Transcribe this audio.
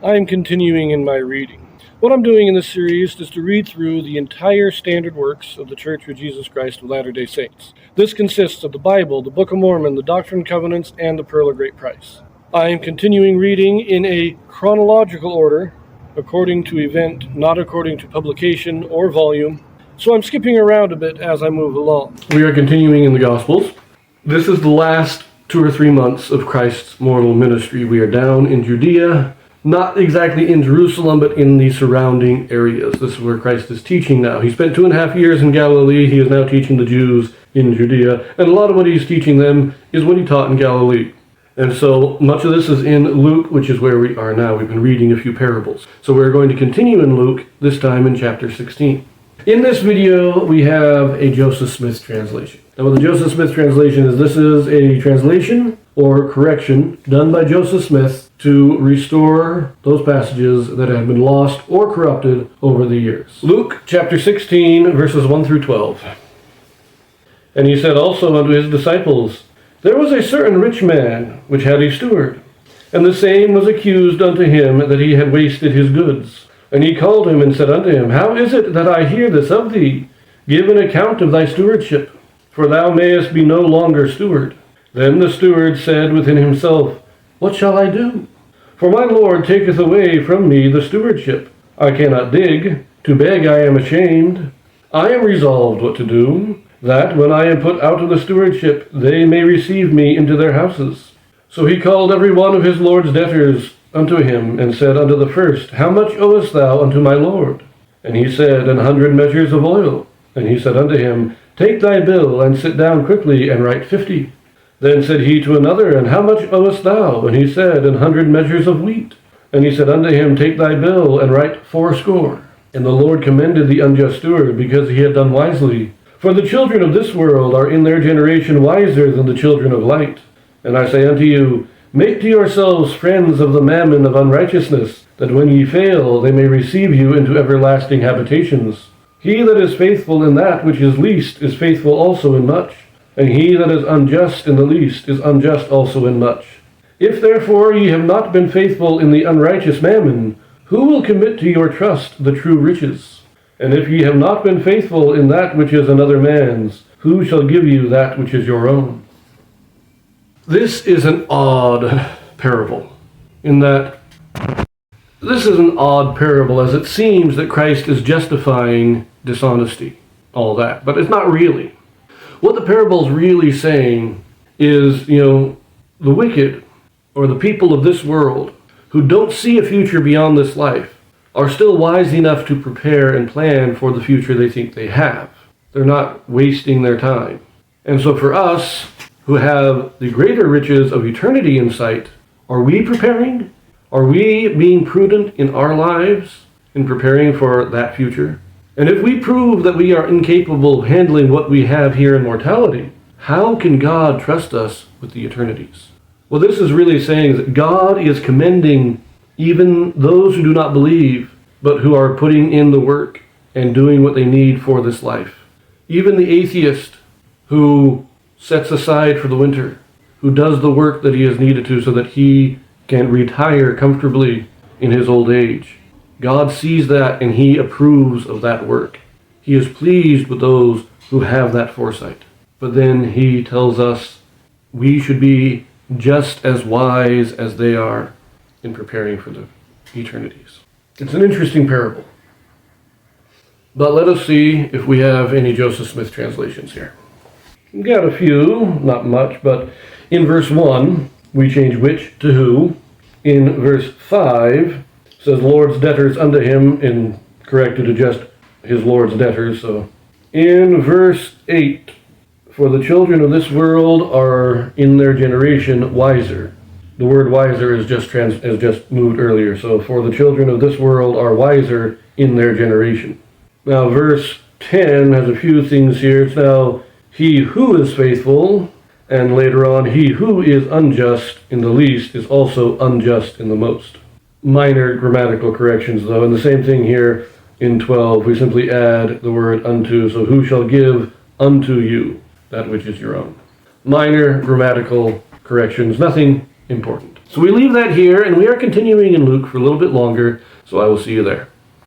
I am continuing in my reading. What I'm doing in this series is to read through the entire standard works of the Church of Jesus Christ of Latter-day Saints. This consists of the Bible, the Book of Mormon, the Doctrine and Covenants, and the Pearl of Great Price. I am continuing reading in a chronological order, according to event, not according to publication or volume, so I'm skipping around a bit as I move along. We are continuing in the Gospels. This is the last 2 or 3 months of Christ's mortal ministry. We are down in Judea, not exactly in Jerusalem, but in the surrounding areas. This is where Christ is teaching now. He spent 2.5 years in Galilee. He is now teaching the Jews in Judea. And a lot of what he's teaching them is what he taught in Galilee. And so much of this is in Luke, which is where we are now. We've been reading a few parables. So we're going to continue in Luke, this time in chapter 16. In this video, we have a Joseph Smith translation. Now, what the Joseph Smith translation is, this is a translation or correction done by Joseph Smith to restore those passages that have been lost or corrupted over the years. Luke chapter 16, verses 1 through 12. And he said also unto his disciples, There was a certain rich man which had a steward, and the same was accused unto him that he had wasted his goods. And he called him and said unto him, How is it that I hear this of thee? Give an account of thy stewardship, for thou mayest be no longer steward. Then the steward said within himself, What shall I do? For my Lord taketh away from me the stewardship. I cannot dig, to beg I am ashamed. I am resolved what to do, that when I am put out of the stewardship, they may receive me into their houses. So he called every one of his Lord's debtors unto him, and said unto the first, How much owest thou unto my Lord? And he said, 100 measures of oil. And he said unto him, Take thy bill, and sit down quickly, and write 50. Then said he to another, And how much owest thou? And he said, 100 measures of wheat. And he said unto him, Take thy bill, and write 80. And the Lord commended the unjust steward, because he had done wisely. For the children of this world are in their generation wiser than the children of light. And I say unto you, Make to yourselves friends of the mammon of unrighteousness, that when ye fail, they may receive you into everlasting habitations. He that is faithful in that which is least is faithful also in much, and he that is unjust in the least is unjust also in much. If therefore ye have not been faithful in the unrighteous mammon, who will commit to your trust the true riches? And if ye have not been faithful in that which is another man's, who shall give you that which is your own? This is an odd parable, in that this is an odd parable, as it seems that Christ is justifying dishonesty, all that, but it's not really. What the parable is really saying is, the wicked, or the people of this world, who don't see a future beyond this life, are still wise enough to prepare and plan for the future they think they have. They're not wasting their time. And so for us, who have the greater riches of eternity in sight, are we preparing? Are we being prudent in our lives in preparing for that future? And if we prove that we are incapable of handling what we have here in mortality, how can God trust us with the eternities? Well, this is really saying that God is commending even those who do not believe, but who are putting in the work and doing what they need for this life. Even the atheist who sets aside for the winter, who does the work that he is needed to so that he can retire comfortably in his old age. God sees that and he approves of that work. He is pleased with those who have that foresight. But then he tells us we should be just as wise as they are in preparing for the eternities. It's an interesting parable. But let us see if we have any Joseph Smith translations here. We've got a few, not much, but in verse 1, we change which to who. In verse 5, it says Lord's debtors unto him, and corrected to just his Lord's debtors. So in verse 8, for the children of this world are in their generation wiser. The word wiser is just moved earlier. So for the children of this world are wiser in their generation. Now verse 10 has a few things here. It's now he who is faithful, and later on, he who is unjust in the least is also unjust in the most. Minor grammatical corrections, though, and the same thing here in 12. We simply add the word unto, so who shall give unto you that which is your own. Minor grammatical corrections, nothing important. So we leave that here, and we are continuing in Luke for a little bit longer, so I will see you there.